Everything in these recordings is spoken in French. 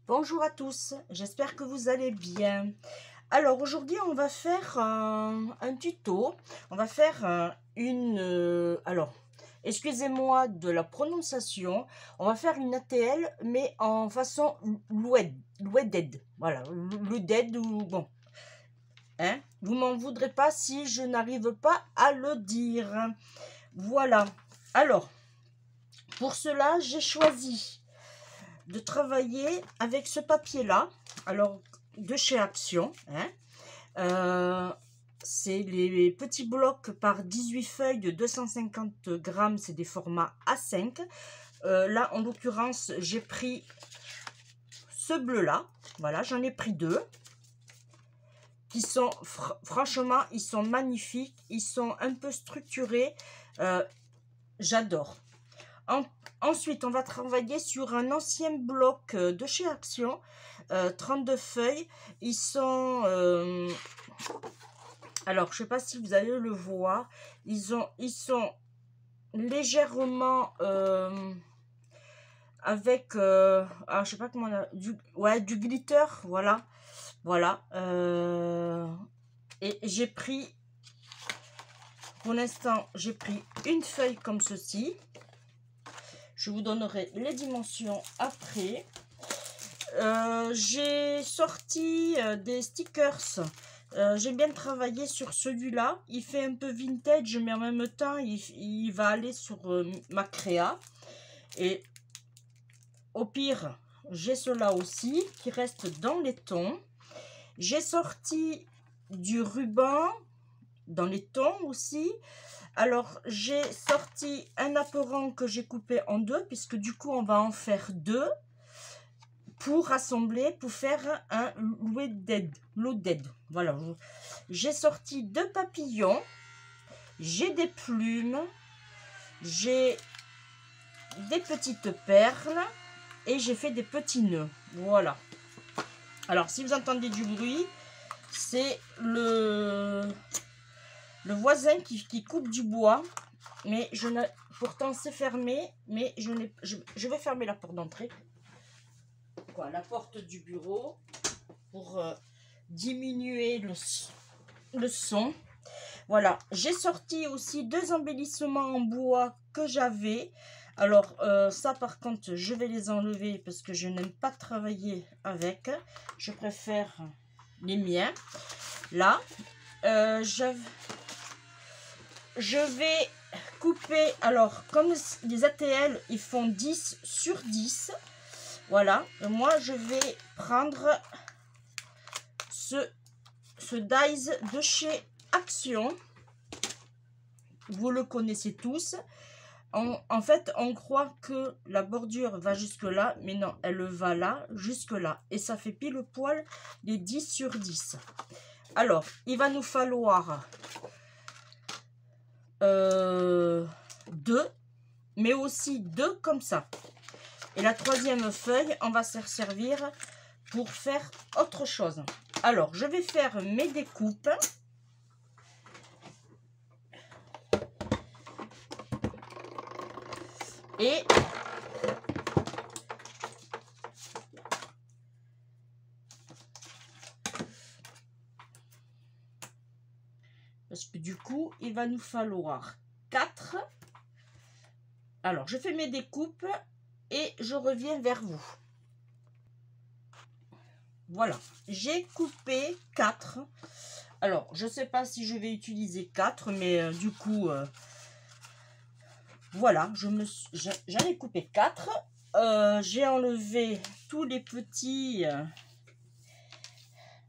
Bonjour à tous, j'espère que vous allez bien. Alors aujourd'hui on va faire un tuto, on va faire alors excusez-moi de la prononciation, on va faire une ATL mais en façon Loued-dead, voilà, Loued-dead ou bon, hein, vous m'en voudrez pas si je n'arrive pas à le dire. Voilà, alors pour cela j'ai choisi de travailler avec ce papier là, alors de chez Action, hein. C'est les petits blocs par 18 feuilles de 250 grammes, c'est des formats A5. Là en l'occurrence j'ai pris ce bleu là, voilà, j'en ai pris deux qui sont franchement ils sont magnifiques, ils sont un peu structurés, j'adore. Ensuite, on va travailler sur un ancien bloc de chez Action, 32 feuilles. Ils sont... alors, je ne sais pas si vous allez le voir. Ils sont légèrement... avec... je sais pas comment on a... du glitter, voilà. Voilà. Et j'ai pris... Pour l'instant, j'ai pris une feuille comme ceci. Je vous donnerai les dimensions après. J'ai sorti des stickers. J'ai bien travaillé sur celui-là. Il fait un peu vintage, mais en même temps, il va aller sur ma créa. Et au pire, j'ai cela aussi qui reste dans les tons. J'ai sorti du ruban dans les tons aussi. Alors, j'ai sorti un apperon que j'ai coupé en deux, puisque du coup, on va en faire deux pour rassembler, pour faire un loaded. Voilà. J'ai sorti deux papillons, j'ai des plumes, j'ai des petites perles et j'ai fait des petits nœuds. Voilà. Alors, si vous entendez du bruit, c'est le voisin qui coupe du bois, mais pourtant c'est fermé, mais je vais fermer la porte d'entrée, la porte du bureau, pour diminuer le son. Voilà, j'ai sorti aussi deux embellissements en bois que j'avais. Alors ça par contre je vais les enlever parce que je n'aime pas travailler avec, je préfère les miens. Là je vais couper, alors comme les ATL ils font 10 sur 10, voilà, moi je vais prendre ce dies de chez Action, vous le connaissez tous. En fait on croit que la bordure va jusque là, mais non, elle va là, jusque là, et ça fait pile poil les 10 sur 10. Alors il va nous falloir deux, mais aussi deux comme ça, et la troisième feuille on va se servir pour faire autre chose. Alors je vais faire mes découpes et parce que du coup il va nous falloir 4. Alors je fais mes découpes et je reviens vers vous. Voilà, j'ai coupé 4. Alors je sais pas si je vais utiliser 4, mais du coup voilà, j'en ai coupé 4. J'ai enlevé tous les petits,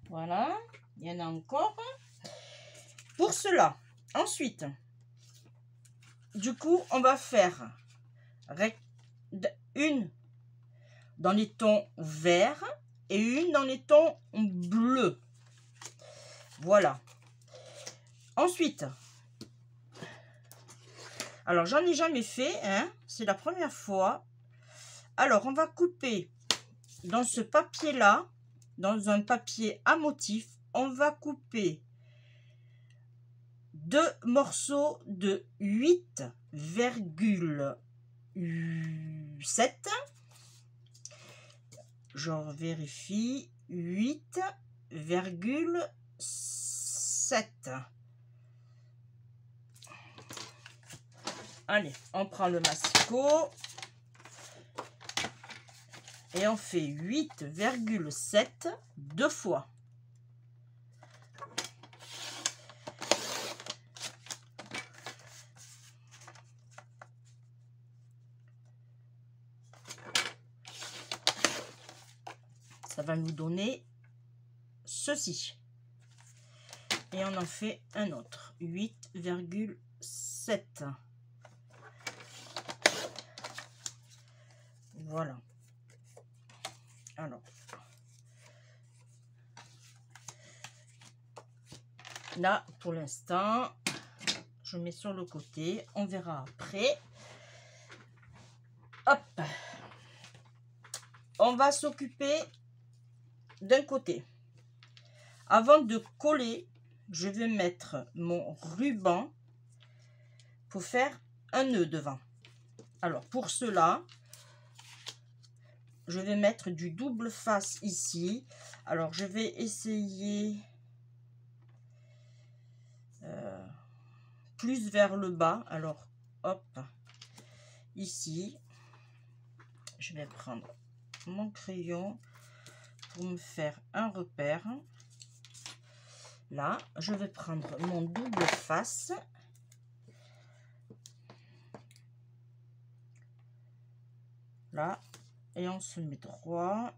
voilà, il y en a encore pour cela. Ensuite, du coup on va faire une dans les tons verts et une dans les tons bleus, voilà. Ensuite, alors j'en ai jamais fait, hein, c'est la première fois. Alors on va couper dans ce papier là, dans un papier à motif, on va couper deux morceaux de 8,7. je vérifie, 8,7. Allez, on prend le massicot et on fait 8,7 deux fois. Ça va nous donner ceci. Et on en fait un autre, 8,7. Voilà. Alors, là, pour l'instant, je mets sur le côté. On verra après. Hop. On va s'occuper d'un côté. Avant de coller, je vais mettre mon ruban pour faire un nœud devant. Alors, pour cela, je vais mettre du double face ici. Alors, je vais essayer plus vers le bas. Alors, hop, ici, je vais prendre mon crayon pour me faire un repère. Là, je vais prendre mon double face. Là, et on se met droit.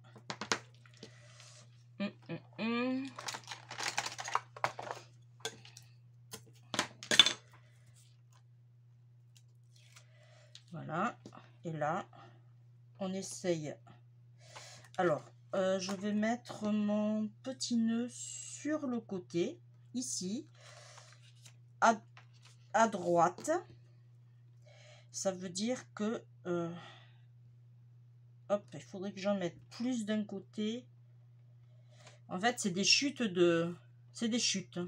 Voilà, et là, on essaye. Alors, je vais mettre mon petit nœud sur le côté, ici, à droite. Ça veut dire que, hop, il faudrait que j'en mette plus d'un côté. En fait, c'est des chutes de... C'est des chutes.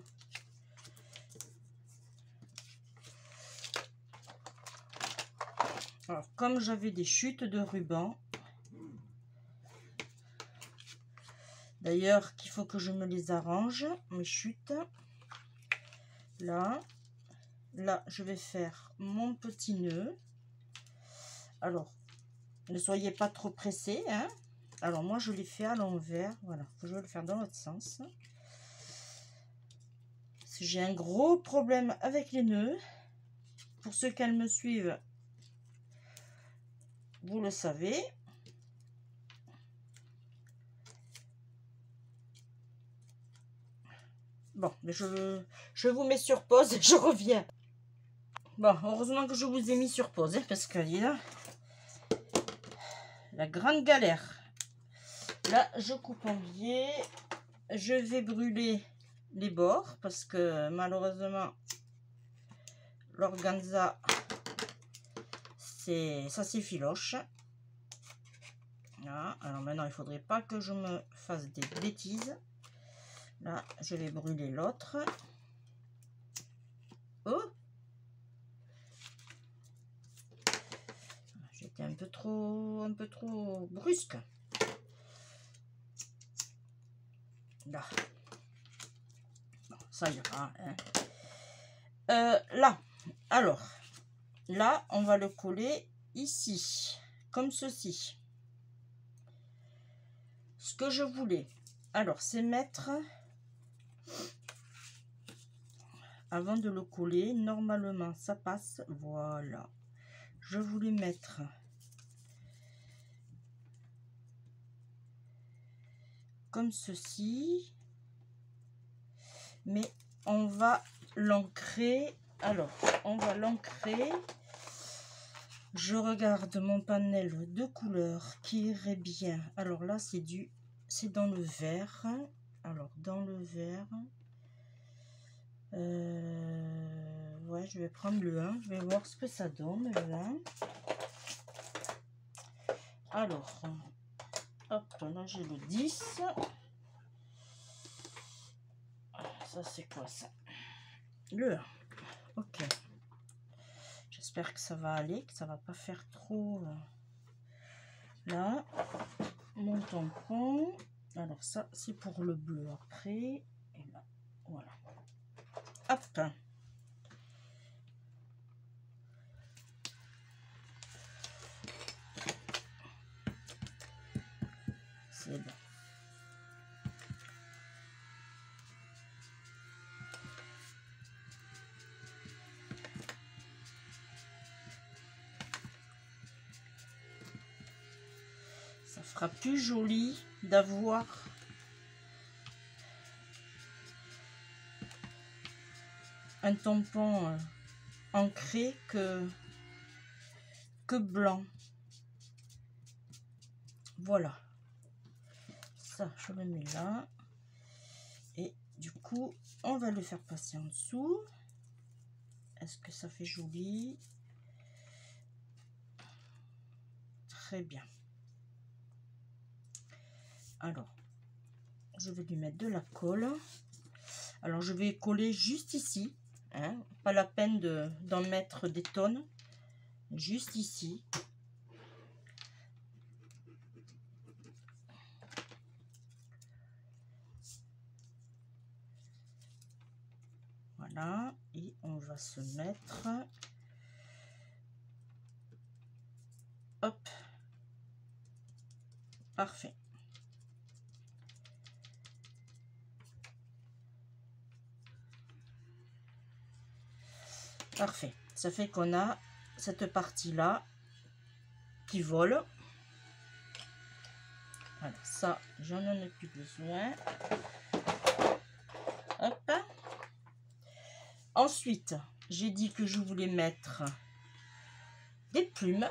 Alors, comme j'avais des chutes de ruban, d'ailleurs, qu'il faut que je me les arrange, mes chutes. Là, je vais faire mon petit nœud. Alors, ne soyez pas trop pressés, hein. Alors, moi, je l'ai fait à l'envers. Voilà, je vais le faire dans l'autre sens. Parce que j'ai un gros problème avec les nœuds. Pour ceux qui me suivent, vous le savez. Bon, mais je vous mets sur pause et je reviens. Bon, heureusement que je vous ai mis sur pause, hein, parce que là, la grande galère. Là, je coupe en biais. Je vais brûler les bords parce que malheureusement, l'organza, ça s'effiloche. Voilà. Alors maintenant, il faudrait pas que je me fasse des bêtises. Là, je vais brûler l'autre. Oh! J'étais un peu trop brusque. Là. Bon, ça ira. Hein. Là. Alors, là, on va le coller ici, comme ceci. Ce que je voulais, alors, c'est mettre... Avant de le coller, normalement, ça passe. Voilà. Je voulais mettre comme ceci. Mais on va l'ancrer. Alors, on va l'ancrer. Je regarde mon panel de couleurs qui irait bien. Alors là, c'est dans le vert. Alors, dans le vert... ouais, je vais prendre le 1. Je vais voir ce que ça donne, le 1. Alors, hop, là j'ai le 10. Ça, c'est quoi ça? Le 1. Ok. J'espère que ça va aller, que ça va pas faire trop... Là, mon tampon. Alors ça, c'est pour le bleu après. Et là, voilà. Hop. C'est bon. Ça fera plus joli d'avoir un tampon ancré que blanc. Voilà. Ça, je le mets là. Et du coup, on va le faire passer en dessous. Est-ce que ça fait joli? Très bien. Alors, je vais lui mettre de la colle. Alors, je vais coller juste ici. Hein, pas la peine d'en mettre des tonnes. Juste ici. Voilà. Et on va se mettre... Hop. Parfait. Parfait. Ça fait qu'on a cette partie-là qui vole. Voilà, ça, j'en ai plus besoin. Hop. Ensuite, j'ai dit que je voulais mettre des plumes.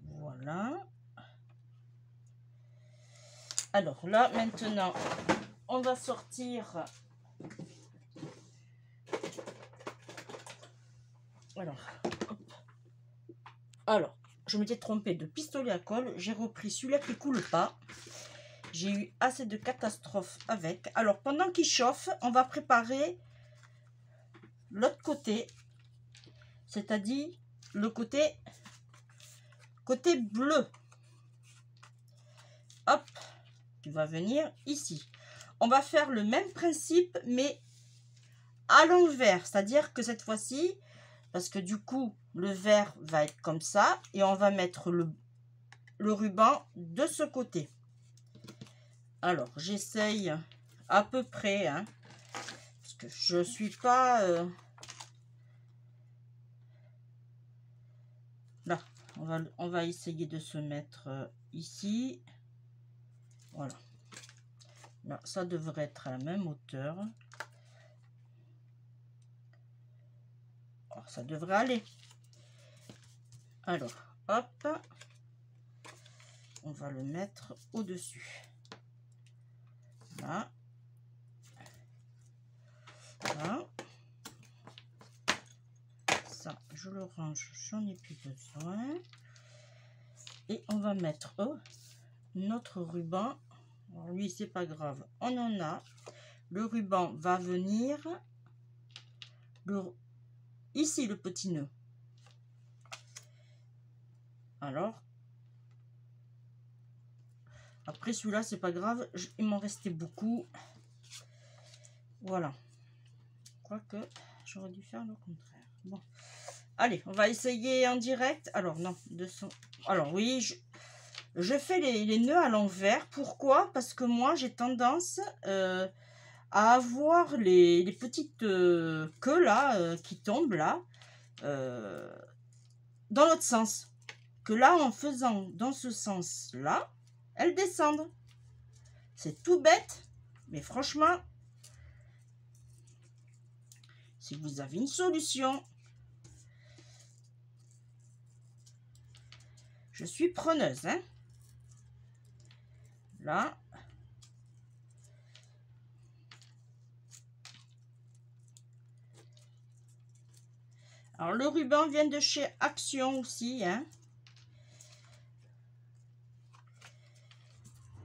Voilà. Alors là, maintenant, on va sortir... Alors, je m'étais trompée de pistolet à colle. J'ai repris celui-là qui ne coule pas. J'ai eu assez de catastrophes avec. Alors, pendant qu'il chauffe, on va préparer l'autre côté. C'est-à-dire le côté bleu. Hop, qui va venir ici. On va faire le même principe, mais à l'envers. C'est-à-dire que cette fois-ci, parce que du coup, le vert va être comme ça. Et on va mettre le ruban de ce côté. Alors, j'essaye à peu près. Hein, parce que je ne suis pas... Là, on va essayer de se mettre ici. Voilà. Là, ça devrait être à la même hauteur. Oh, ça devrait aller. Alors, hop. On va le mettre au-dessus. Là. Là. Ça, je le range, j'en ai plus besoin. Et on va mettre notre ruban. Alors, lui, c'est pas grave, on en a. Le ruban va venir ici, le petit nœud. Alors, après celui-là, c'est pas grave, il m'en restait beaucoup. Voilà. Quoique, j'aurais dû faire le contraire. Bon. Allez, on va essayer en direct. Alors, non, 200. Alors, oui, je fais les nœuds à l'envers. Pourquoi? Parce que moi, j'ai tendance à avoir les petites queues là, qui tombent là, dans l'autre sens. Que là, en faisant dans ce sens-là, elles descendent. C'est tout bête, mais franchement, si vous avez une solution, je suis preneuse. Hein. Là. Alors, le ruban vient de chez Action aussi. Hein.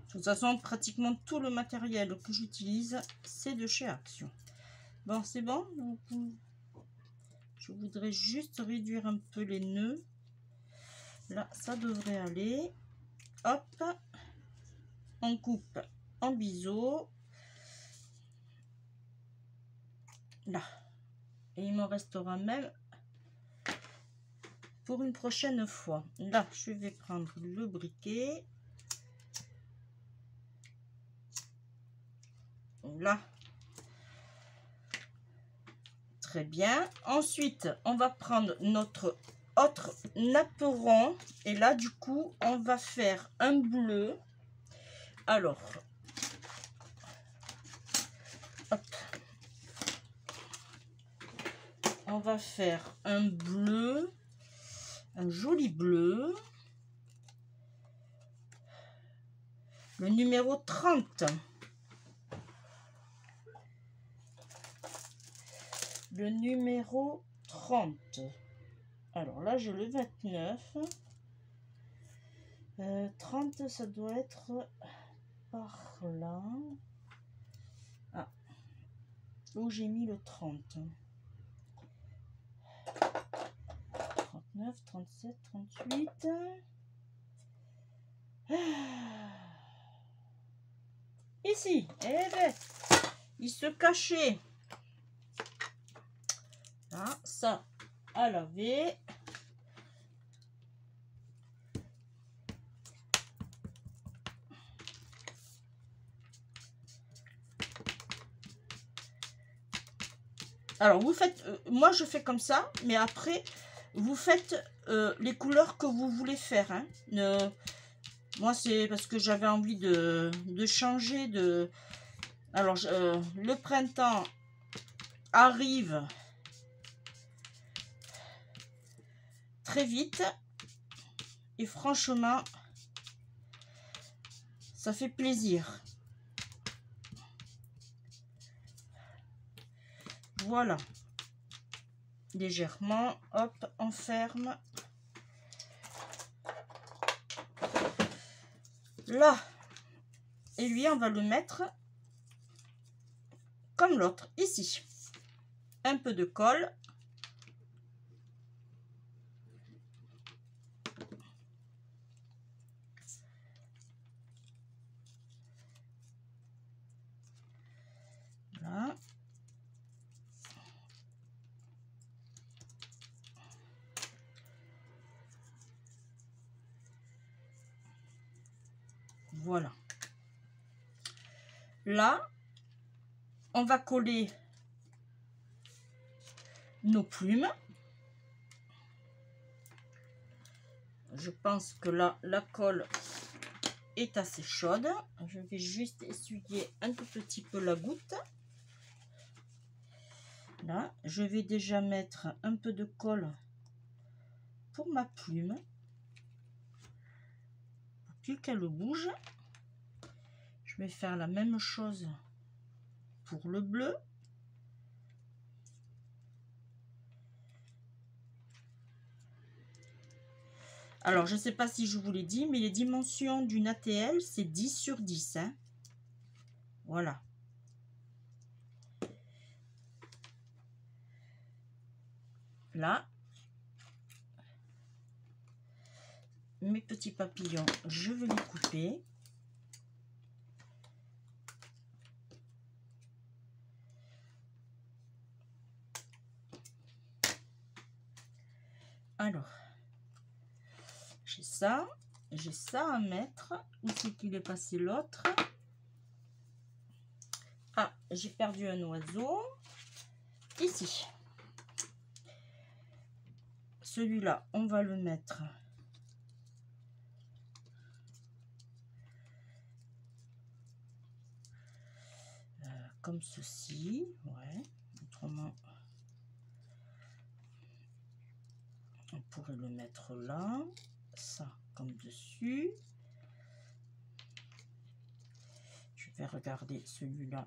De toute façon, pratiquement tout le matériel que j'utilise, c'est de chez Action. Bon, c'est bon. Je voudrais juste réduire un peu les nœuds. Là, ça devrait aller. Hop, on coupe en biseau. Là. Et il me restera même pour une prochaine fois. Là, je vais prendre le briquet. Là. Très bien. Ensuite, on va prendre notre autre napperon. Et là, du coup, on va faire un bleu. Alors, hop. On va faire un bleu. Un joli bleu. Le numéro 30. Le numéro 30. Alors là, j'ai le 29. 30, ça doit être par là. Ah, où j'ai mis le 30. 39, 37, 38. Ici, eh bien, il se cachait. Là, ça à laver. Alors, vous faites... moi, je fais comme ça, mais après, vous faites les couleurs que vous voulez faire. Hein. Moi, c'est parce que j'avais envie de changer de... Alors, le printemps arrive très vite. Et franchement, ça fait plaisir. Voilà. Légèrement, hop, on ferme. Là. Et lui, on va le mettre comme l'autre, ici. Un peu de colle. Voilà. Voilà. Là, on va coller nos plumes. Je pense que là, la colle est assez chaude. Je vais juste essuyer un tout petit peu la goutte. Là, je vais déjà mettre un peu de colle pour ma plume. Pour plus qu'elle bouge. Je vais faire la même chose pour le bleu. Alors, je ne sais pas si je vous l'ai dit, mais les dimensions d'une ATL, c'est 10 sur 10. Hein. Voilà. Là, mes petits papillons, je vais les couper. Alors, j'ai ça à mettre. Où c'est qu'il est passé l'autre? Ah, j'ai perdu un oiseau. Ici. Celui-là, on va le mettre comme ceci. Ouais, autrement, on pourrait le mettre là. Ça, comme dessus. Je vais regarder celui-là.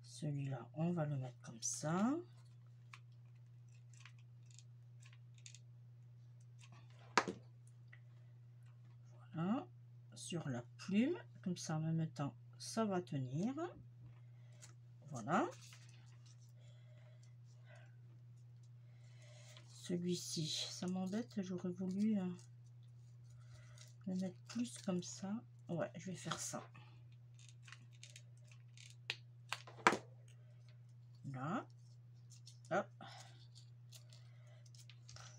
Celui-là, on va le mettre comme ça. Voilà. Sur la plume. Comme ça, en même temps, ça va tenir. Voilà. Celui-ci, ça m'embête, j'aurais voulu le mettre plus comme ça. Ouais, je vais faire ça. Là. Hop.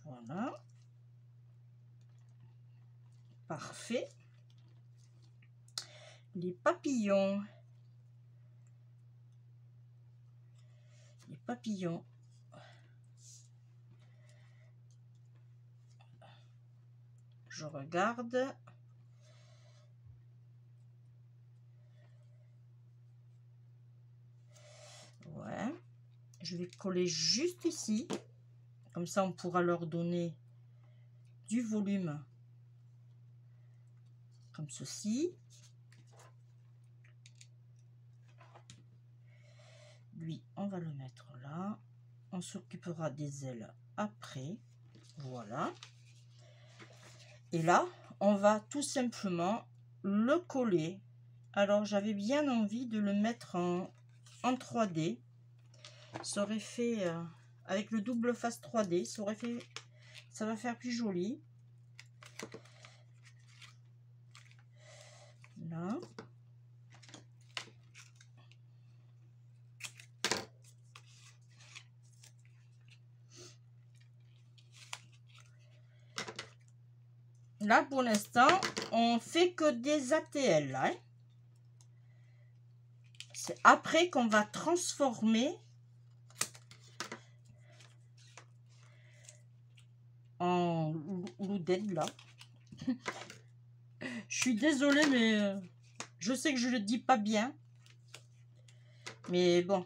Voilà. Parfait. Les papillons. Les papillons. Je regarde. Ouais. Je vais coller juste ici. Comme ça, on pourra leur donner du volume. Comme ceci. Lui, on va le mettre là. On s'occupera des ailes après. Voilà. Et là, on va tout simplement le coller. Alors, j'avais bien envie de le mettre en 3D. Ça aurait fait, avec le double face 3D, ça aurait fait, ça va faire plus joli. Là. Là, pour l'instant, on fait que des ATL. Hein. C'est après qu'on va transformer en loudette, là. Je suis désolée, mais je sais que je le dis pas bien. Mais bon.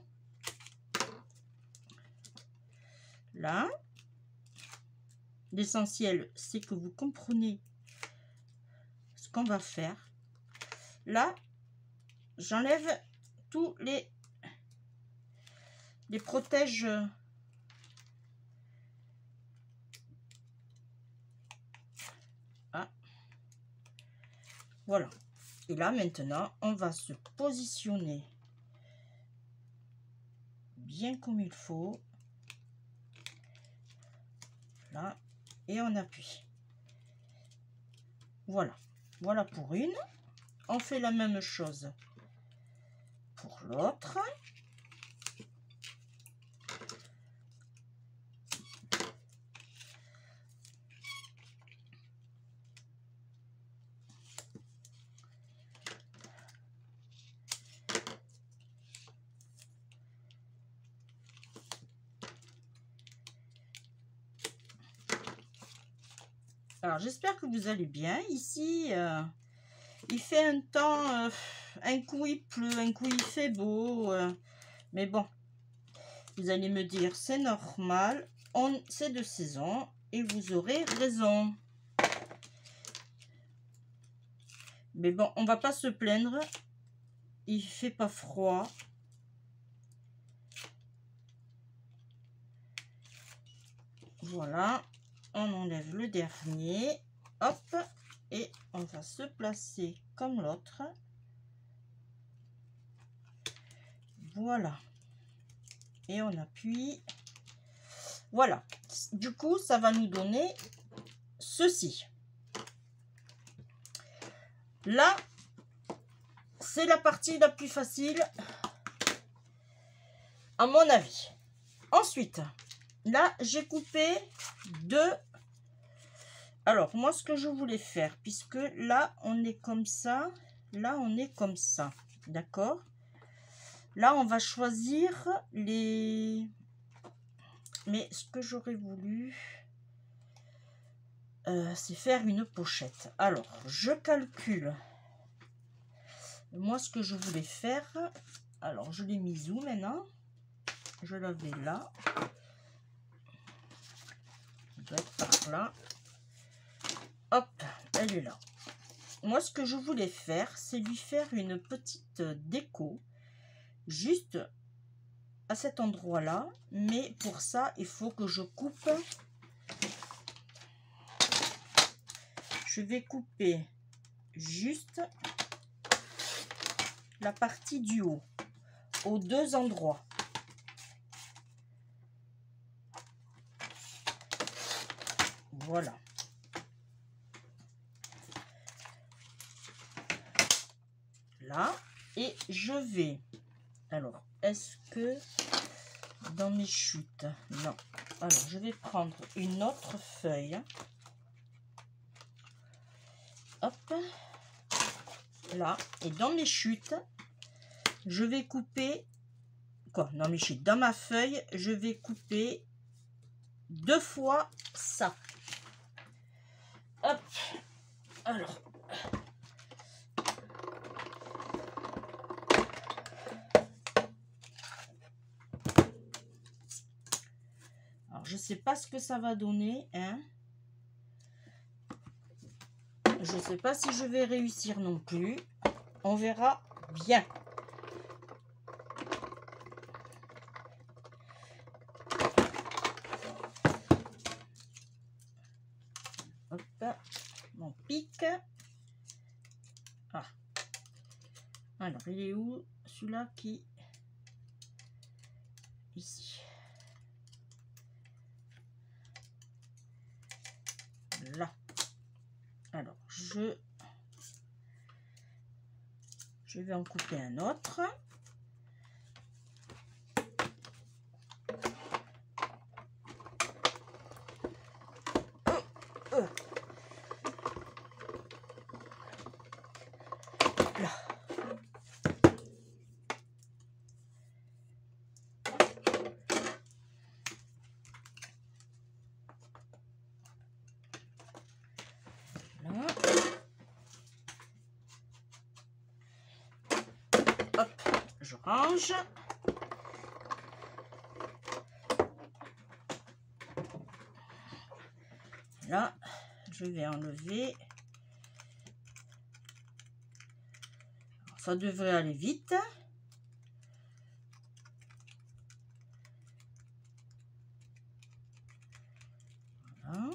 Là. L'essentiel, c'est que vous comprenez ce qu'on va faire. Là, j'enlève tous les protèges. Ah. Voilà. Et là, maintenant, on va se positionner bien comme il faut. Là. Et on appuie. Voilà. Voilà pour une. On fait la même chose pour l'autre. Alors, j'espère que vous allez bien. Ici, il fait un temps, un coup il pleut, un coup il fait beau. Mais bon, vous allez me dire, c'est normal, c'est de saison et vous aurez raison. Mais bon, on va pas se plaindre. Il fait pas froid. Voilà. On enlève le dernier. Hop. Et on va se placer comme l'autre. Voilà. Et on appuie. Voilà. Du coup, ça va nous donner ceci. Là, c'est la partie la plus facile, à mon avis. Ensuite, là, j'ai coupé deux. Alors, moi, ce que je voulais faire, puisque là, on est comme ça, là, on est comme ça, d'accord? Là, on va choisir les... Mais ce que j'aurais voulu, c'est faire une pochette. Alors, je calcule. Moi, ce que je voulais faire... Alors, je l'ai mis où maintenant? Je l'avais là. Elle doit être par là. Hop, elle est là. Moi, ce que je voulais faire, c'est lui faire une petite déco. Juste à cet endroit-là. Mais pour ça, il faut que je coupe. Je vais couper juste la partie du haut aux deux endroits. Voilà. Là, et je vais, alors est-ce que dans mes chutes, non, alors je vais prendre une autre feuille, hop là, et dans mes chutes je vais couper quoi, dans mes chutes, dans ma feuille je vais couper 2 fois ça, hop, alors je sais pas ce que ça va donner, hein. Je sais pas si je vais réussir non plus. On verra bien. Hop, mon pic. Ah. Alors, il est où celui-là qui... Ici. Là. Alors, je vais en couper un autre. Là. Là. Hop, je range. Là, je vais enlever. Ça devrait aller vite. Voilà.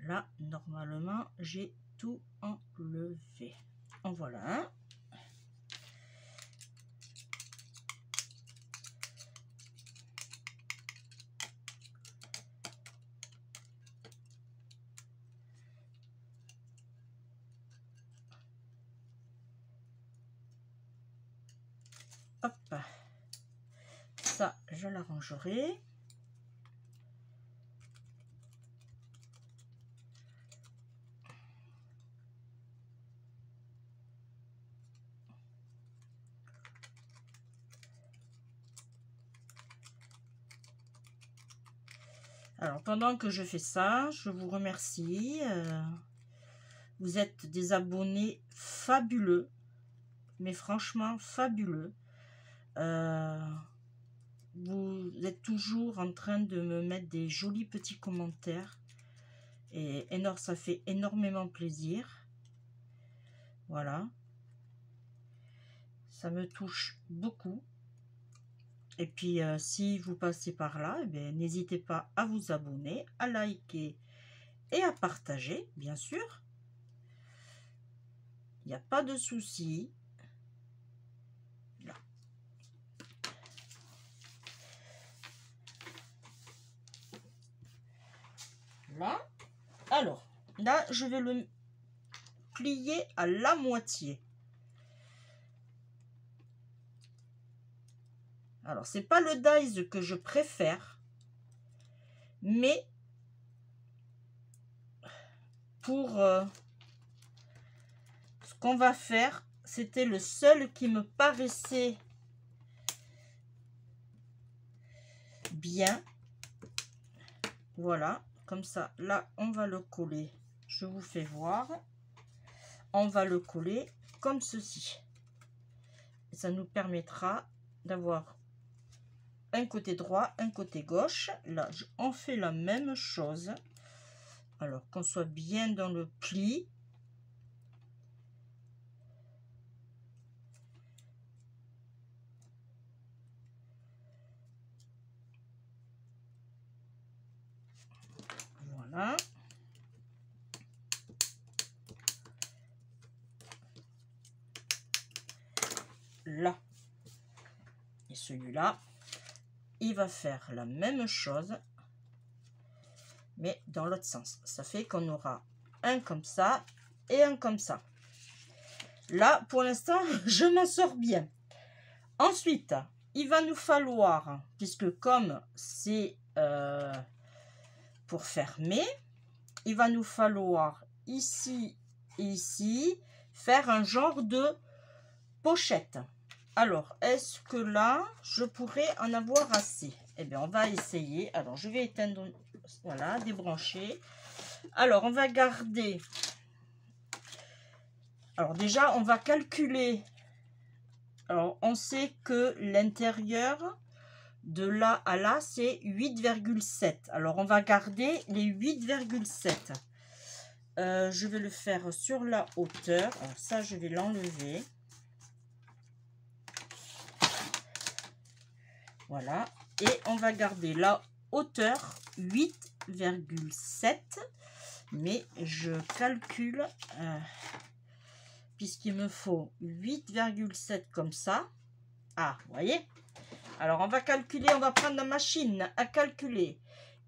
Là, normalement, j'ai tout enlevé. En voilà un. Hop. Ça, je l'arrangerai. Alors, pendant que je fais ça, je vous remercie. Vous êtes des abonnés fabuleux, mais franchement fabuleux. Vous êtes toujours en train de me mettre des jolis petits commentaires. Et ça fait énormément plaisir. Voilà. Ça me touche beaucoup. Et puis, si vous passez par là, eh n'hésitez pas à vous abonner, à liker et à partager, bien sûr. Il n'y a pas de souci. Là. Là. Alors, là, je vais le plier à la moitié. Alors, c'est pas le dies que je préfère, mais pour ce qu'on va faire, c'était le seul qui me paraissait bien. Voilà, comme ça, là, on va le coller. Je vous fais voir. On va le coller comme ceci. Et ça nous permettra d'avoir un côté droit, un côté gauche. Là, on fait la même chose. Alors, qu'on soit bien dans le pli. là. Et celui-là, il va faire la même chose, mais dans l'autre sens. Ça fait qu'on aura un comme ça et un comme ça. Là, pour l'instant, je m'en sors bien. Ensuite, il va nous falloir, puisque comme c'est pour fermer, il va nous falloir ici et ici faire un genre de pochette. Alors, est-ce que là, je pourrais en avoir assez? Eh bien, on va essayer. Alors, je vais éteindre, voilà, débrancher. Alors, on va garder... Alors, déjà, on va calculer. Alors, on sait que l'intérieur de là à là, c'est 8,7. Alors, on va garder les 8,7. Je vais le faire sur la hauteur. Alors, ça, je vais l'enlever. Voilà. Et on va garder la hauteur 8,7. Mais je calcule, puisqu'il me faut 8,7 comme ça. Ah, vous voyez? Alors, on va calculer, on va prendre la machine à calculer.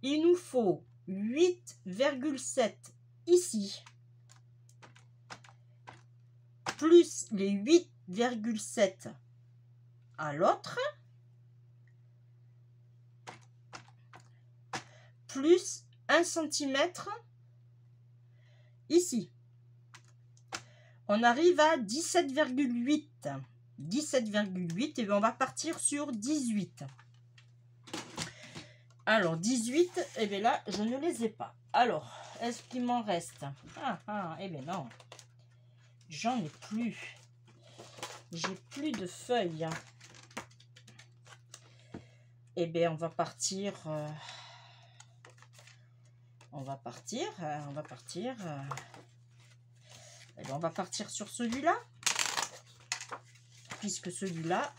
Il nous faut 8,7 ici, plus les 8,7 à l'autre, plus 1 cm ici. On arrive à 17,8. 17,8 et bien on va partir sur 18. Alors 18, et bien là je ne les ai pas. Alors est-ce qu'il m'en reste? Et bien non, j'en ai plus. J'ai plus de feuilles. Et bien on va partir. On va partir sur celui-là. Puisque celui-là,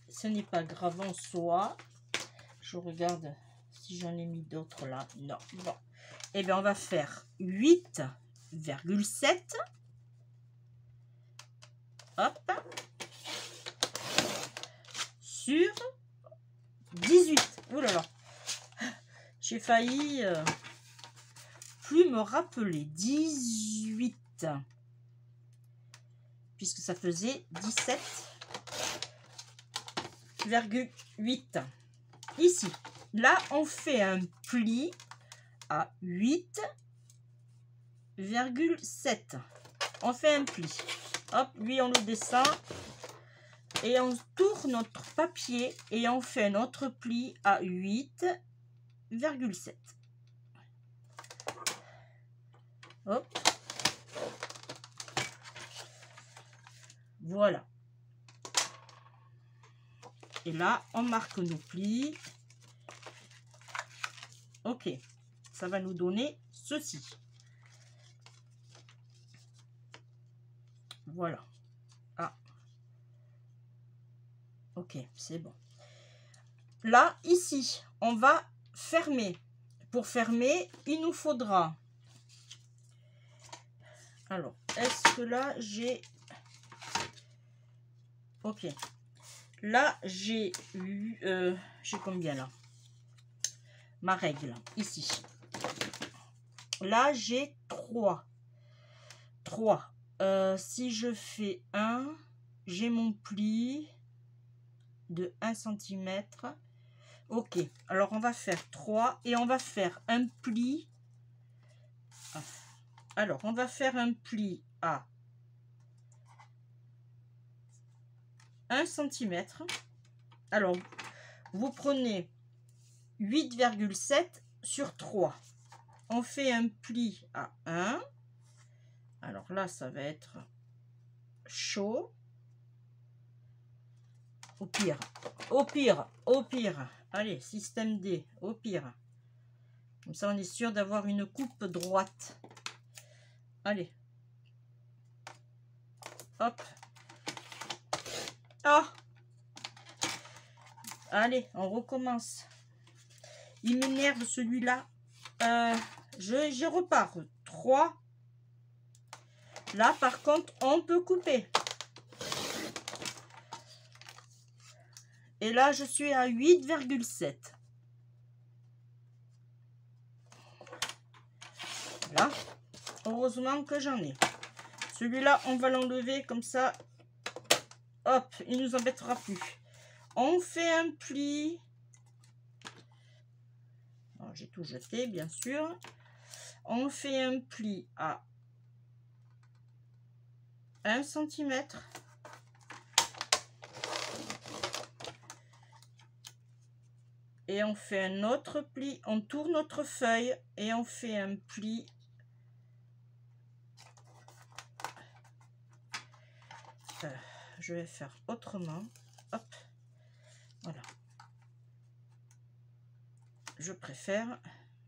ce n'est pas grave en soi. Je regarde si j'en ai mis d'autres là. Non, bon. Et bien, on va faire 8,7. Hop. Sur 18. Ouh là là. J'ai failli plus me rappeler. 18. Puisque ça faisait 17,8. Ici, là, on fait un pli à 8,7. On fait un pli. Hop, lui, on le descend. Et on tourne notre papier et on fait un autre pli à 8,7. Hop. Voilà. Et là, on marque nos plis. Ok. Ça va nous donner ceci. Voilà. Ah. Ok, c'est bon. Là, ici, on va fermer. Pour fermer, il nous faudra... Alors, est-ce que là, j'ai... Ok. Là, j'ai eu... j'ai combien là? Ma règle, ici. Là, j'ai 3. 3. Si je fais 1, j'ai mon pli de 1 cm. Ok. Alors, on va faire 3 et on va faire un pli. Alors, on va faire un pli à 1 cm. Alors, vous prenez 8,7 sur 3. On fait un pli à 1. Alors là, ça va être chaud. Au pire, au pire, au pire. Allez, système D, au pire. Comme ça, on est sûr d'avoir une coupe droite. Allez. Hop. Ah. Allez, on recommence. Il m'énerve celui-là. Je repars. 3. Là, par contre, on peut couper. Et là, je suis à 8,7. Voilà. Heureusement que j'en ai. Celui-là, on va l'enlever comme ça. Hop, il nous embêtera plus. On fait un pli. J'ai tout jeté, bien sûr. On fait un pli à 1 cm. Et on fait un autre pli. On tourne notre feuille et on fait un pli. Je vais faire autrement. Hop. Voilà. Je préfère.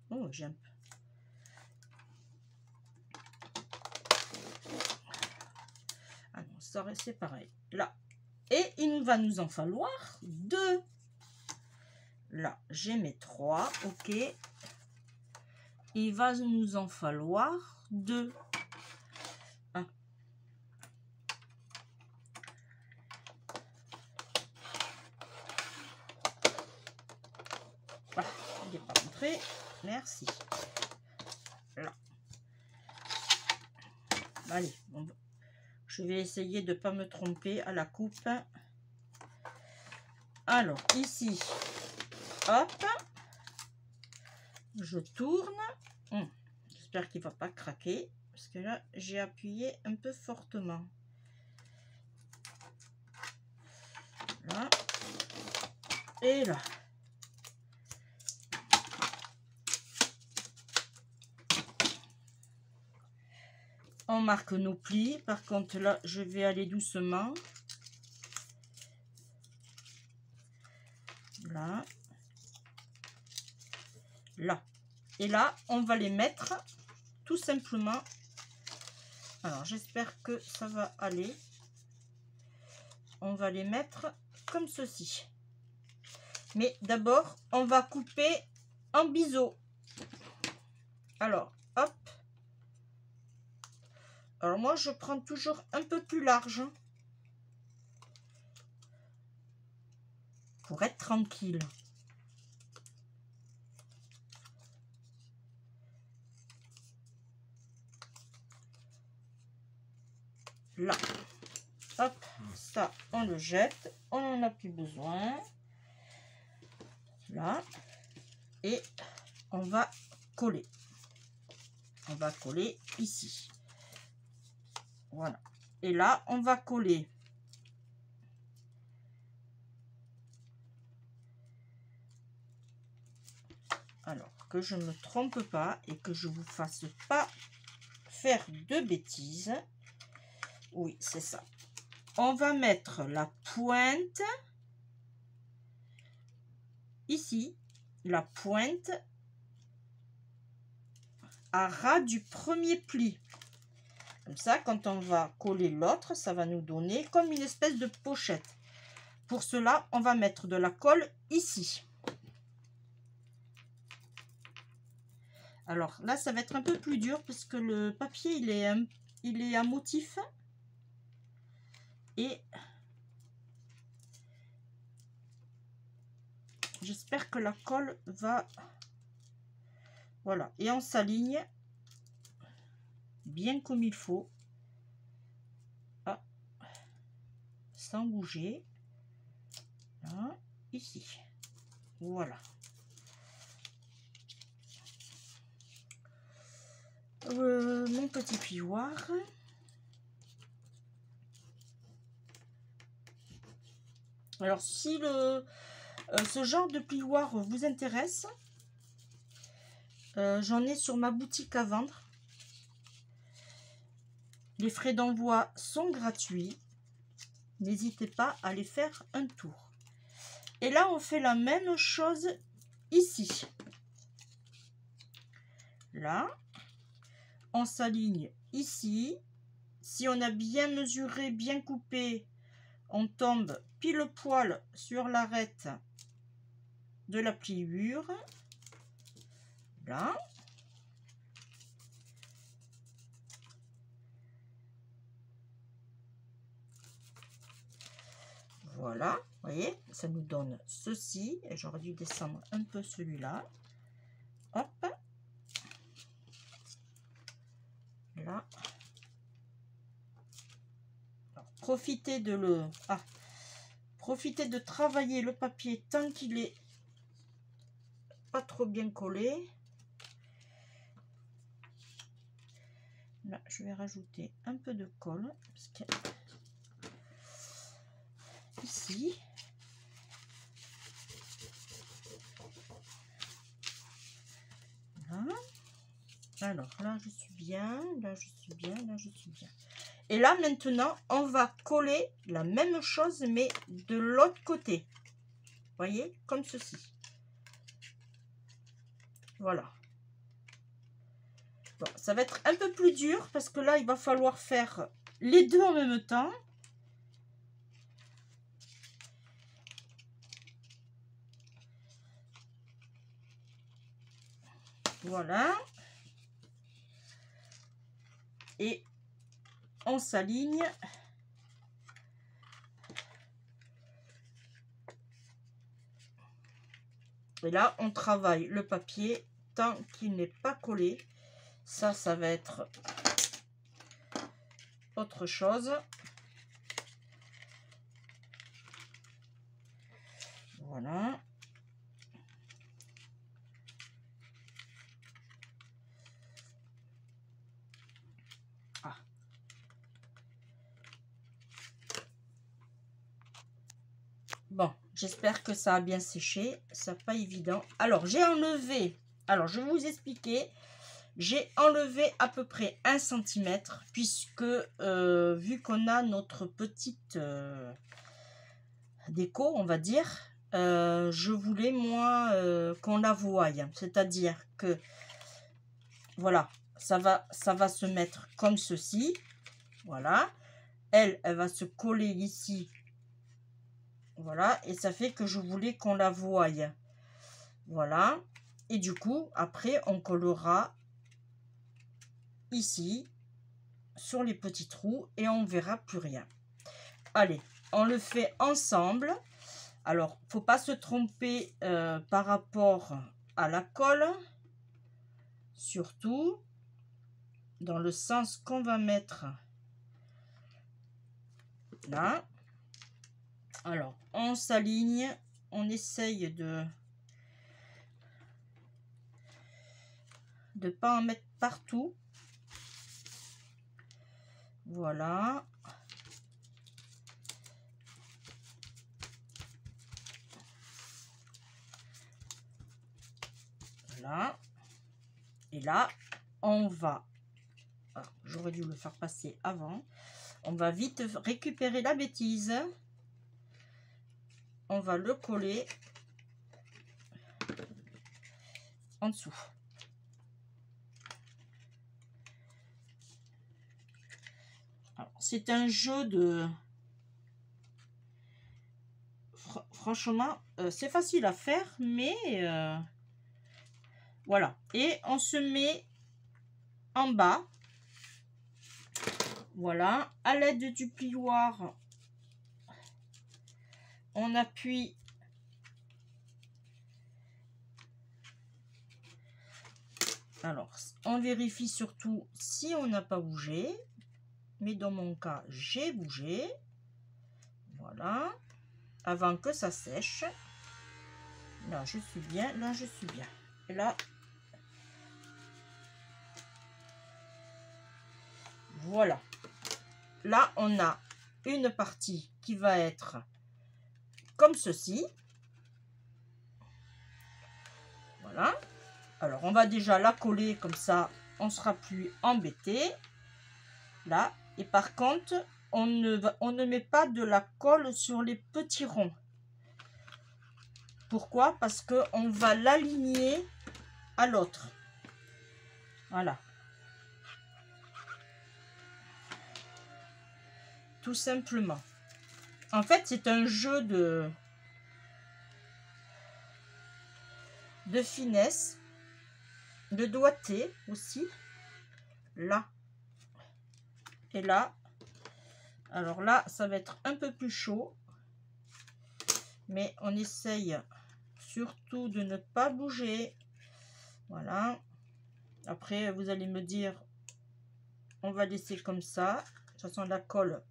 Oh, j'ai un peu. Ah non, ça c'est pareil. Là. Et il va nous en falloir 2. Là, j'ai mes 3. Ok. Il va nous en falloir 2. 1. Voilà, il n'est pas rentré. Merci. Là. Allez, je vais essayer de ne pas me tromper à la coupe. Alors, ici, hop, je tourne. J'espère qu'il ne va pas craquer, parce que là, j'ai appuyé un peu fortement. Là. Et là. On marque nos plis. Par contre, là, je vais aller doucement. Là. Là. Et là, on va les mettre tout simplement. Alors, j'espère que ça va aller. On va les mettre comme ceci. Mais d'abord, on va couper en biseau. Alors, hop. Alors moi, je prends toujours un peu plus large pour être tranquille. Là, hop, ça, on le jette, on n'en a plus besoin. Là, et on va coller. On va coller ici. Voilà. Et là, on va coller. Alors, que je ne me trompe pas et que je vous fasse pas faire de bêtises. Oui, c'est ça. On va mettre la pointe ici, la pointe à ras du premier pli. Comme ça, quand on va coller l'autre, ça va nous donner comme une espèce de pochette. Pour cela, on va mettre de la colle ici. Alors là, ça va être un peu plus dur parce que le papier, il est à motif. Et j'espère que la colle va... Voilà. Et on s'aligne bien comme il faut. Ah. Sans bouger. Là, ici. Voilà. Mon petit plioir. Alors, si ce genre de plioir vous intéresse, j'en ai sur ma boutique à vendre. Les frais d'envoi sont gratuits. N'hésitez pas à aller faire un tour. Et là, on fait la même chose ici. Là, on s'aligne ici. Si on a bien mesuré, bien coupé, on tombe pile poil sur l'arête de la pliure. Là. Voilà, vous voyez, ça nous donne ceci. Et j'aurais dû descendre un peu celui-là. Hop. Là. Alors, profitez de travailler le papier tant qu'il est pas trop bien collé. Là, je vais rajouter un peu de colle parce que ici, voilà. Alors là, je suis bien, là, je suis bien, là, je suis bien. Et là, maintenant, on va coller la même chose, mais de l'autre côté. Vous voyez, comme ceci. Voilà. Bon, ça va être un peu plus dur parce que là, il va falloir faire les deux en même temps. Voilà. Et on s'aligne. Et là, on travaille le papier tant qu'il n'est pas collé. Ça va être autre chose. Voilà. Ah. Bon, j'espère que ça a bien séché. C'est pas évident. Alors, j'ai enlevé. Alors, je vais vous expliquer. J'ai enlevé à peu près 1 cm puisque vu qu'on a notre petite déco, on va dire, je voulais moi qu'on la voie. C'est-à-dire que voilà, ça va se mettre comme ceci. Voilà. Elle va se coller ici. Voilà. Et ça fait que je voulais qu'on la voie. Voilà. Et du coup, après, on collera ici sur les petits trous et on verra plus rien. Allez, on le fait ensemble. Alors, faut pas se tromper par rapport à la colle, surtout dans le sens qu'on va mettre là. Alors, on s'aligne, on essaye de pas en mettre partout. Voilà. Voilà. Et là, on va... J'aurais dû le faire passer avant. On va vite récupérer la bêtise. On va le coller en dessous. C'est un jeu de... Franchement, c'est facile à faire, mais voilà. Et on se met en bas. Voilà. À l'aide du plioir, on appuie. Alors, on vérifie surtout si on n'a pas bougé. Mais dans mon cas, j'ai bougé. Voilà. Avant que ça sèche. Là, je suis bien. Là, je suis bien. Et là, voilà. Là, on a une partie qui va être comme ceci. Voilà. Alors, on va déjà la coller comme ça, on sera plus embêté. Là. Et par contre, on ne met pas de la colle sur les petits ronds. Pourquoi? Parce qu'on va l'aligner à l'autre. Voilà. Tout simplement. En fait, c'est un jeu de finesse, de doigté aussi. Là. Et là. Alors là, ça va être un peu plus chaud. Mais on essaye surtout de ne pas bouger. Voilà. Après, vous allez me dire, on va laisser comme ça. De toute façon, la colle,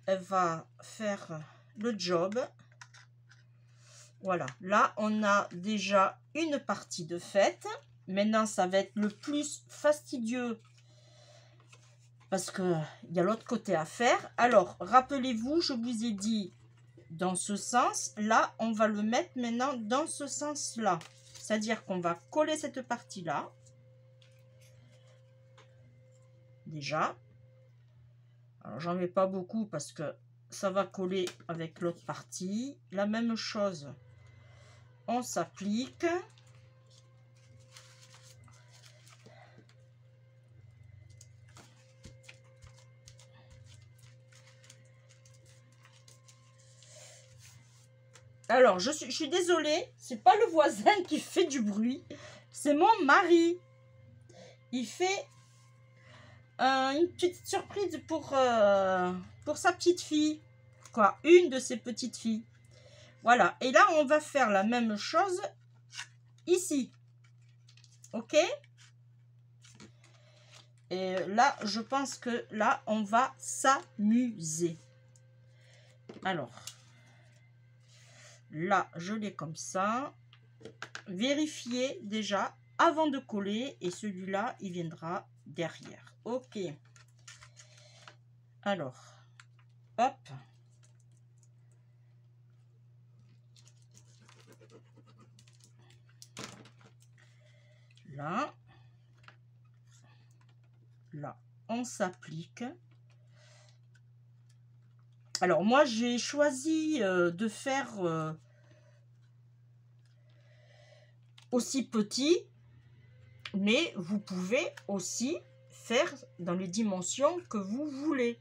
elle va faire le job. Voilà. Là, on a déjà une partie de faite. Maintenant, ça va être le plus fastidieux parce qu'il y a l'autre côté à faire. Alors, rappelez-vous, je vous ai dit dans ce sens. Là, on va le mettre maintenant dans ce sens-là. C'est-à-dire qu'on va coller cette partie-là. Déjà. Alors, j'en mets pas beaucoup parce que ça va coller avec l'autre partie. La même chose, on s'applique. Alors, je suis désolée, c'est pas le voisin qui fait du bruit, c'est mon mari. Il fait une petite surprise pour sa petite fille, quoi, une de ses petites filles. Voilà, et là, on va faire la même chose ici, ok? Et là, je pense que là, on va s'amuser. Alors... Là, je l'ai comme ça. Vérifiez déjà avant de coller. Et celui-là, il viendra derrière. Ok. Alors, hop. Là. Là, on s'applique. Alors, moi, j'ai choisi de faire aussi petit, mais vous pouvez aussi faire dans les dimensions que vous voulez.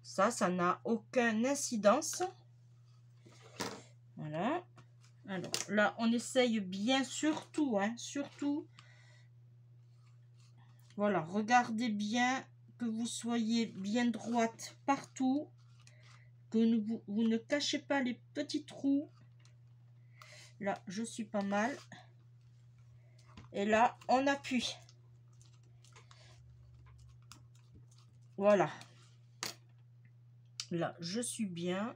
Ça n'a aucune incidence. Voilà. Alors, là, on essaye bien surtout, hein, surtout. Voilà, regardez bien que vous soyez bien droite partout, que vous ne cachez pas les petits trous. Là, je suis pas mal. Et là, on appuie. Voilà. Là, je suis bien.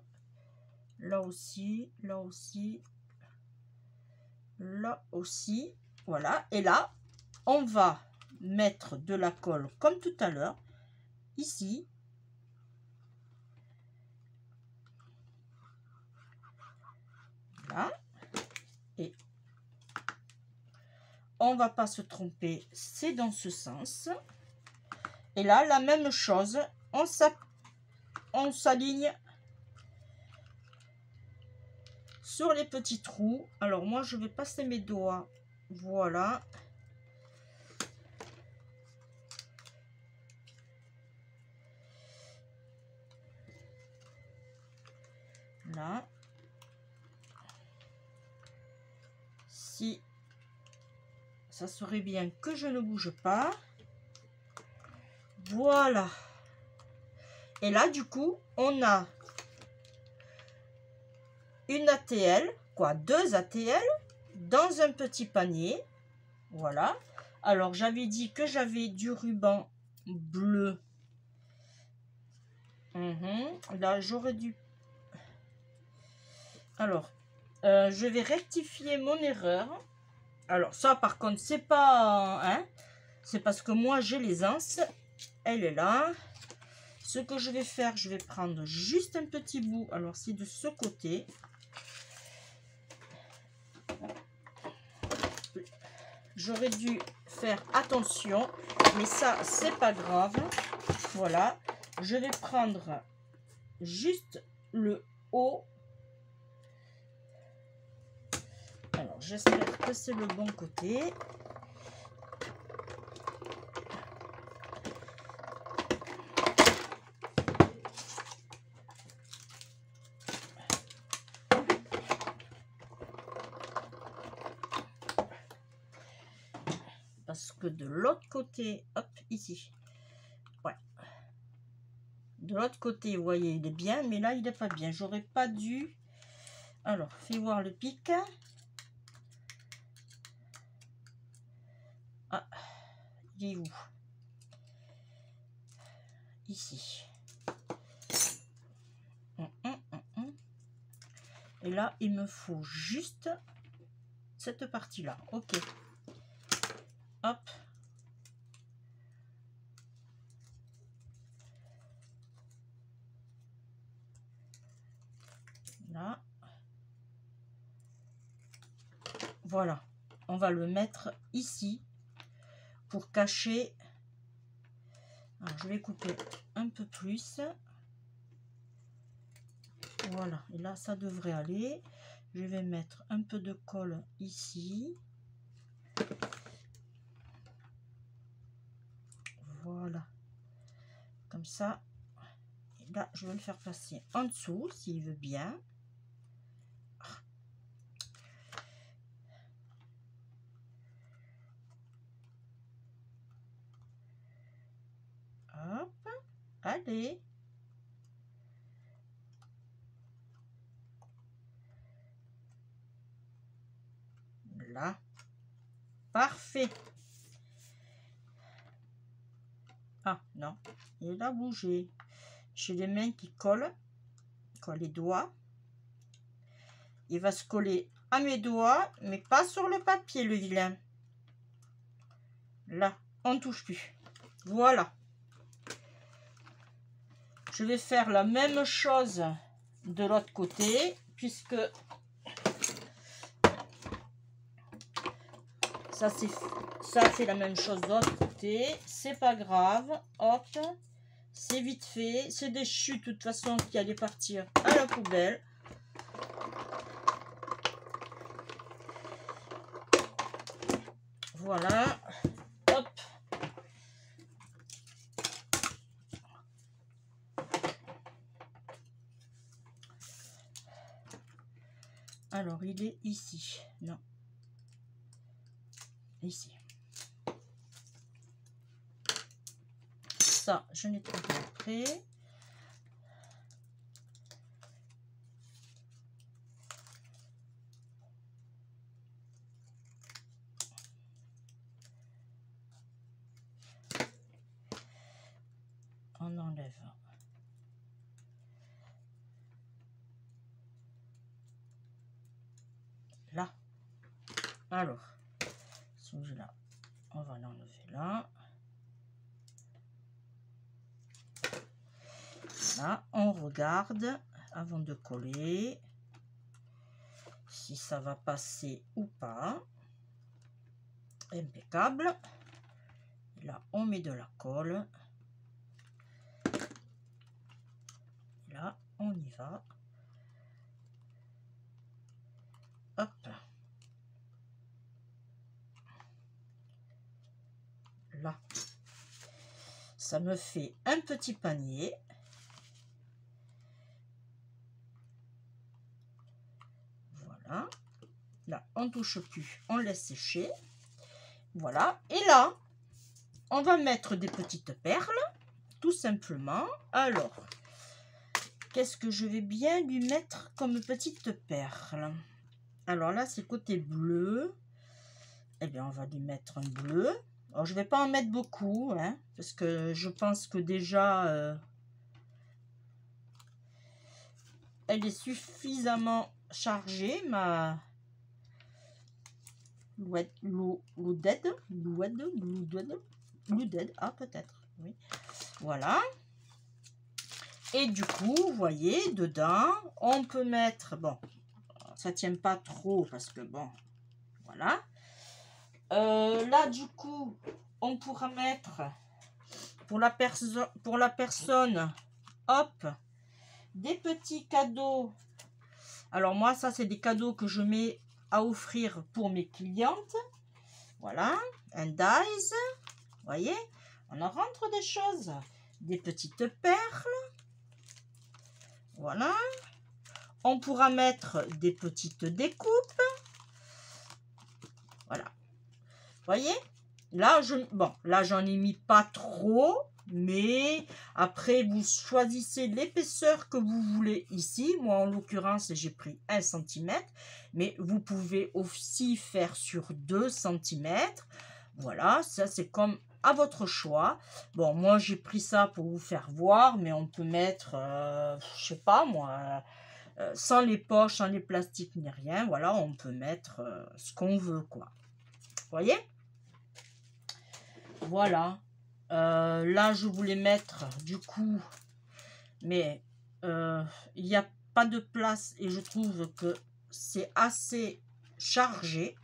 Là aussi, là aussi. Là aussi. Voilà. Et là, on va mettre de la colle comme tout à l'heure. Ici. Là. Et on va pas se tromper, c'est dans ce sens. Et là, la même chose, on s'aligne sur les petits trous. Alors moi, je vais passer mes doigts. Voilà. Là. Si ça serait bien que je ne bouge pas. Voilà. Et là, du coup, on a une ATL, quoi, 2 ATL dans un petit panier. Voilà. Alors, j'avais dit que j'avais du ruban bleu. Là, j'aurais dû... Alors, je vais rectifier mon erreur. Alors, ça, par contre, c'est pas... Hein, c'est parce que moi, j'ai les anses. Elle est là. Ce que je vais faire, je vais prendre juste un petit bout. Alors, c'est de ce côté. J'aurais dû faire attention. Mais ça, c'est pas grave. Voilà. Je vais prendre juste le haut. Alors, j'espère que c'est le bon côté. Parce que de l'autre côté, hop, ici. Ouais. De l'autre côté, vous voyez, il est bien, mais là, il n'est pas bien. J'aurais pas dû Alors, fais voir le pic. Ah, il est où? Ici. Et là, il me faut juste cette partie-là. Ok. Hop. Là. Voilà. On va le mettre ici pour cacher. Alors, je vais couper un peu plus. Voilà. Et là, ça devrait aller. Je vais mettre un peu de colle ici. Voilà. Comme ça. Et là, je vais le faire passer en dessous, s'il veut bien. Hop. Allez. Là. Parfait. Ah, non. Il a bougé. J'ai les mains qui collent. Les doigts. Il va se coller à mes doigts, mais pas sur le papier, le vilain. Là, on ne touche plus. Voilà. Je vais faire la même chose de l'autre côté, puisque ça c'est la même chose de l'autre côté. C'est pas grave. Hop. C'est vite fait. C'est déchu de toute façon qui allait partir à la poubelle. Voilà. Hop. Alors, il est ici. Non. Ici. Ça, je nettoie après. On enlève. Là. Alors, celui-là, on va l'enlever là. Là, on regarde avant de coller si ça va passer ou pas. Impeccable. Là, on met de la colle. Là, on y va. Hop. Là. Ça me fait un petit panier. Voilà. Là, on ne touche plus. On laisse sécher. Voilà. Et là, on va mettre des petites perles. Tout simplement. Alors, qu'est-ce que je vais bien lui mettre comme petite perle? Alors là, c'est côté bleu. Eh bien, on va lui mettre un bleu. Alors, je ne vais pas en mettre beaucoup, hein, parce que je pense que déjà, elle est suffisamment chargée, ma Louded. Ah, peut-être, oui. Voilà. Et du coup, vous voyez, dedans, on peut mettre, bon, ça tient pas trop parce que, bon, voilà. Là, du coup, on pourra mettre pour la personne, hop, des petits cadeaux. Alors moi, ça, c'est des cadeaux que je mets à offrir pour mes clientes. Voilà, un dice. Vous voyez, on en rentre des choses. Des petites perles. Voilà. On pourra mettre des petites découpes. Voilà. Vous voyez, là, là, j'en ai mis pas trop. mais après vous choisissez l'épaisseur que vous voulez ici. Moi en l'occurrence j'ai pris 1 cm, mais vous pouvez aussi faire sur 2 cm. Voilà, ça c'est comme à votre choix. Bon, moi j'ai pris ça pour vous faire voir, mais on peut mettre, je sais pas moi, sans les poches, sans les plastiques ni rien. Voilà, on peut mettre ce qu'on veut, quoi. Vous voyez? Voilà. Là, je voulais mettre du coup, mais il n'y a pas de place et je trouve que c'est assez chargé.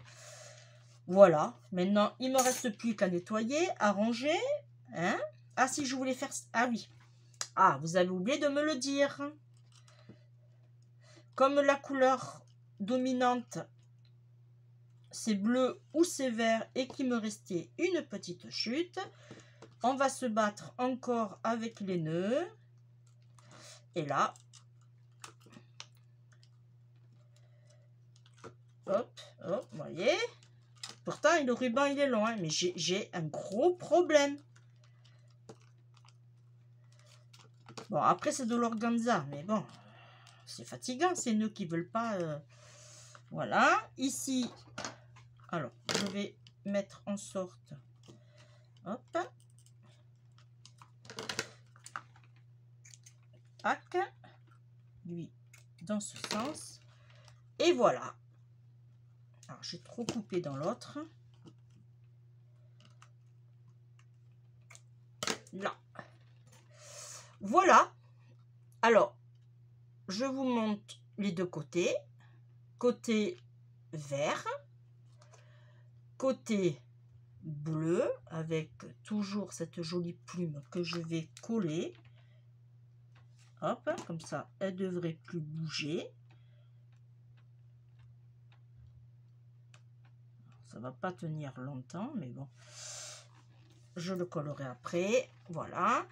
Voilà. Maintenant, il me reste plus qu'à nettoyer, à ranger. Hein? Ah, si je voulais faire... Ah oui. Ah, vous avez oublié de me le dire. Comme la couleur dominante, c'est bleu ou c'est vert et qu'il me restait une petite chute, on va se battre encore avec les nœuds. Et là, hop, hop, vous voyez. Pourtant, le ruban, il est long, hein, mais j'ai un gros problème. Bon, après, c'est de l'organza, mais bon, c'est fatigant, ces nœuds qui veulent pas... Voilà, ici, alors, je vais mettre en sorte... Hop. Tac. Lui, dans ce sens. Et voilà. Alors, j'ai trop coupé dans l'autre. Là. Voilà. Alors, je vous montre les deux côtés. Côté vert. Côté bleu. Avec toujours cette jolie plume que je vais coller. Hop, comme ça, elle devrait plus bouger. Ça va pas tenir longtemps, mais bon. Je le collerai après. Voilà.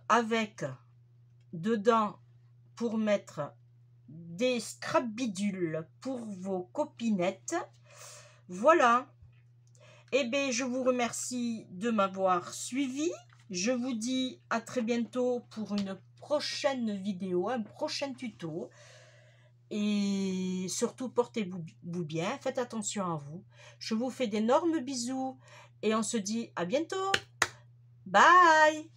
Avec dedans pour mettre des scrap bidules pour vos copinettes. Voilà. Eh bien, je vous remercie de m'avoir suivi. Je vous dis à très bientôt pour une prochaine vidéo, un prochain tuto. Et surtout, portez-vous bien, faites attention à vous. Je vous fais d'énormes bisous et on se dit à bientôt. Bye!